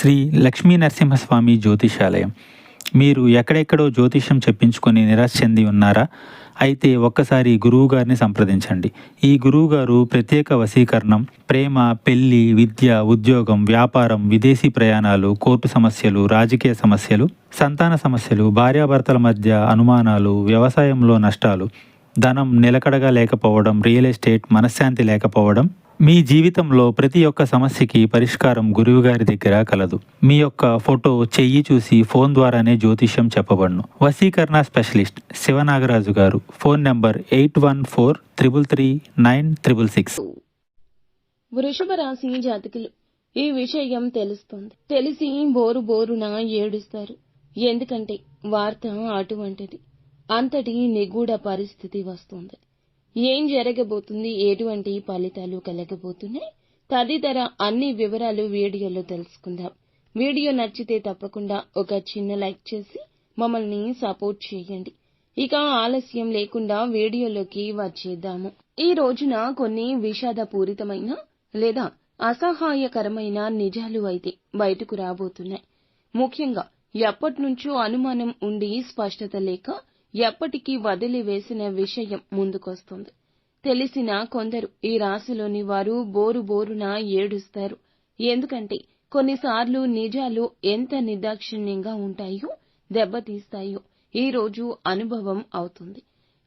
శ్రీ లక్ష్మీ నరసింహస్వామి జ్యోతిషాలయం. మీరు ఎక్కడెక్కడో జ్యోతిష్యం చెప్పించుకొని నిరాశ చెంది ఉన్నారా? అయితే ఒక్కసారి గురువుగారిని సంప్రదించండి. ఈ గురువుగారు ప్రత్యేక వశీకరణం, ప్రేమ, పెళ్లి, విద్య, ఉద్యోగం, వ్యాపారం, విదేశీ ప్రయాణాలు, కోర్టు సమస్యలు, రాజకీయ సమస్యలు, సంతాన సమస్యలు, భార్యాభర్తల మధ్య అనుమానాలు, వ్యవసాయంలో నష్టాలు, ధనం నిలకడగా లేకపోవడం, రియల్ ఎస్టేట్, మనశ్శాంతి లేకపోవడం, మీ జీవితంలో ప్రతి ఒక్క సమస్యకి పరిష్కారం గురువుగారి దగ్గర కలదు. మీ యొక్క ఫోటో, చెయ్యి చూసి ఫోన్ ద్వారానే జ్యోతిష్యం చెప్పబడును. వశీకరణ స్పెషలిస్ట్ శివనాగరాజు గారు. Phone number 8143339666. వృషభ రాశి జాతకులు ఈ విషయం తెలుస్తుంది. తెలిసి బోరు బోరున ఏడుస్తారు. ఎందుకంటే వార్త అటువంటిది. అంతటి నిగూఢ పరిస్థితి వస్తుంది. ఏం జరగబోతుంది, ఎటువంటి ఫలితాలు కలగబోతున్నాయి తదితర అన్ని వివరాలు వీడియోలో తెలుసుకుందాం. వీడియో నచ్చితే తప్పకుండా ఒక చిన్న లైక్ చేసి మమ్మల్ని సపోర్ట్ చేయండి. ఇక ఆలస్యం లేకుండా వీడియోలోకి వచ్చేద్దాము. ఈ రోజున కొన్ని విషాదపూరితమైన లేదా అసహాయకరమైన నిజాలు అయితే బయటకు రాబోతున్నాయి. ముఖ్యంగా ఎప్పటినుంచో అనుమానం ఉండి స్పష్టత లేక ఎప్పటికీ వదిలివేసిన విషయం ముందుకొస్తుంది. తెలిసిన కొందరు ఈ రాశిలోని వారు బోరు బోరున ఏడుస్తారు. ఎందుకంటే కొన్నిసార్లు నిజాలు ఎంత నిర్దాక్షిణ్యంగా ఉంటాయో, దెబ్బతీస్తాయో ఈ రోజు అనుభవం అవుతుంది.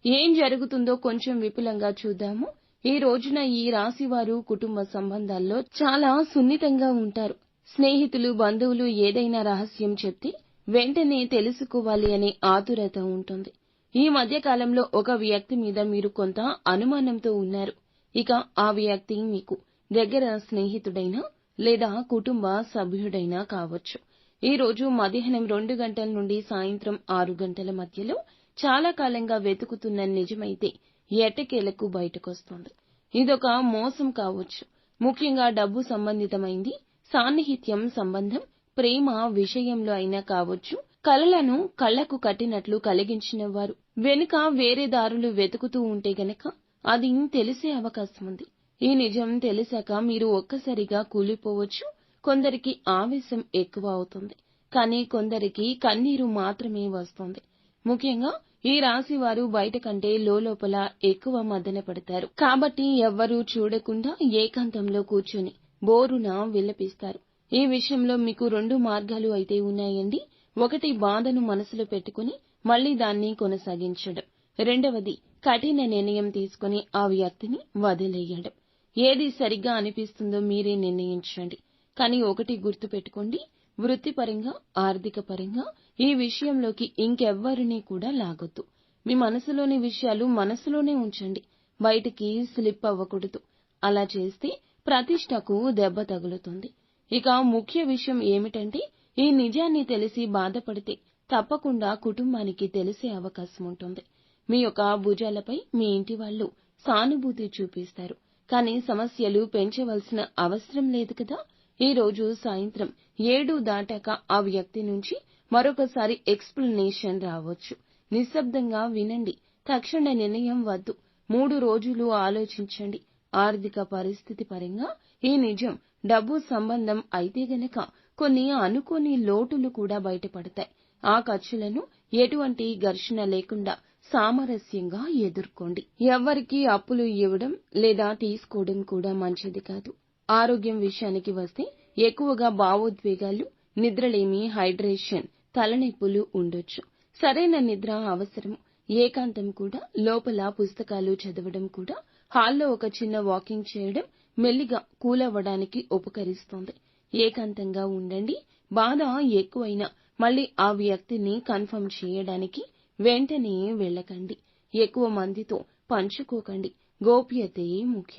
ఏం జరుగుతుందో కొంచెం విపులంగా చూద్దాము. ఈ రోజున ఈ రాశి వారు కుటుంబ సంబంధాల్లో చాలా సున్నితంగా ఉంటారు. స్నేహితులు, బంధువులు ఏదైనా రహస్యం చెప్తే వెంటనే తెలుసుకోవాలి అనే ఆతురత ఉంటుంది. ఈ మధ్య కాలంలో ఒక వ్యక్తి మీద మీరు కొంత అనుమానంతో ఉన్నారు. ఇక ఆ వ్యక్తి మీకు దగ్గర స్నేహితుడైనా లేదా కుటుంబ సభ్యుడైనా కావచ్చు. ఈ రోజు మధ్యాహ్నం 2 గంటల నుండి సాయంత్రం 6 గంటల మధ్యలో చాలా కాలంగా వెతుకుతున్న నిజమైతే ఎట్టకేలకు బయటకొస్తుంది. ఇదొక మోసం కావచ్చు. ముఖ్యంగా డబ్బు సంబంధితమైంది, సాన్నిహిత్యం సంబంధం, ప్రేమ విషయంలో అయినా కావచ్చు. కలలను కళ్లకు కట్టినట్లు కలిగించిన వారు వెనుక వేరే దారులు వెతుకుతూ ఉంటే గనక అది తెలిసే అవకాశం ఉంది. ఈ నిజం తెలిసాక మీరు ఒక్కసారిగా కూలిపోవచ్చు. కొందరికి ఆవేశం ఎక్కువ అవుతుంది, కానీ కొందరికి కన్నీరు మాత్రమే వస్తుంది. ముఖ్యంగా ఈ రాశి వారు బయట కంటే లోపల ఎక్కువ మదన పడతారు. కాబట్టి ఎవ్వరూ చూడకుండా ఏకాంతంలో కూర్చొని బోరున విలపిస్తారు. ఈ విషయంలో మీకు 2 మార్గాలు అయితే ఉన్నాయండి. ఒకటి, బాధను మనసులో పెట్టుకుని మళ్లీ దాన్ని కొనసాగించడం. రెండవది, కఠిన నిర్ణయం తీసుకుని ఆ వ్యక్తిని వదిలేయడం. ఏది సరిగ్గా అనిపిస్తుందో మీరే నిర్ణయించండి. కానీ ఒకటి గుర్తు పెట్టుకోండి, వృత్తిపరంగా, ఆర్థిక పరంగా ఈ విషయంలోకి ఇంకెవ్వరినీ కూడా లాగొద్దు. మీ మనసులోని విషయాలు మనసులోనే ఉంచండి, బయటికి స్లిప్ అవ్వకూడదు. అలా చేస్తే ప్రతిష్టకు దెబ్బ తగులుతుంది. ఇక ముఖ్య విషయం ఏమిటంటే, ఈ నిజాన్ని తెలిసి బాధపడితే తప్పకుండా కుటుంబానికి తెలిసే అవకాశం ఉంటుంది. మీ యొక్క భుజాలపై మీ ఇంటి వాళ్ళు సానుభూతి చూపిస్తారు. కానీ సమస్యలు పెంచవలసిన అవసరం లేదు కదా. ఈ రోజు సాయంత్రం 7 దాటాక ఆ వ్యక్తి నుంచి మరొకసారి ఎక్స్ప్లెనేషన్ రావచ్చు. నిశ్శబ్దంగా వినండి. తక్షణ నిర్ణయం వద్దు. 3 రోజులు ఆలోచించండి. ఆర్థిక పరిస్థితి పరంగా ఈ నిజం డబ్బు సంబంధం అయితే గనక కొన్ని అనుకోని లోటులు కూడా బయటపడతాయి. ఆ ఖర్చులను ఎటువంటి ఘర్షణ లేకుండా సామరస్యంగా ఎదుర్కోండి. ఎవ్వరికీ అప్పులు ఇవ్వడం లేదా తీసుకోవడం కూడా మంచిది కాదు. ఆరోగ్యం విషయానికి వస్తే ఎక్కువగా భావోద్వేగాలు, నిద్రలేమి, హైడ్రేషన్, తలనొప్పులు ఉండొచ్చు. సరైన నిద్ర అవసరం. ఏకాంతం కూడా, లోపల పుస్తకాలు చదవడం కూడా, హాల్లో ఒక చిన్న వాకింగ్ చేయడం మెల్లిగా కూలవ్వడానికి ఉపకరిస్తుంది. ఏకాంతంగా ఉండండి. బాధ ఎక్కువైనా మళ్లీ ఆ వ్యక్తిని కన్ఫర్మ్ చేయడానికి వెంటనే వెళ్ళకండి. ఎక్కువ మందితో పంచుకోకండి. గోప్యతే ముఖ్యం.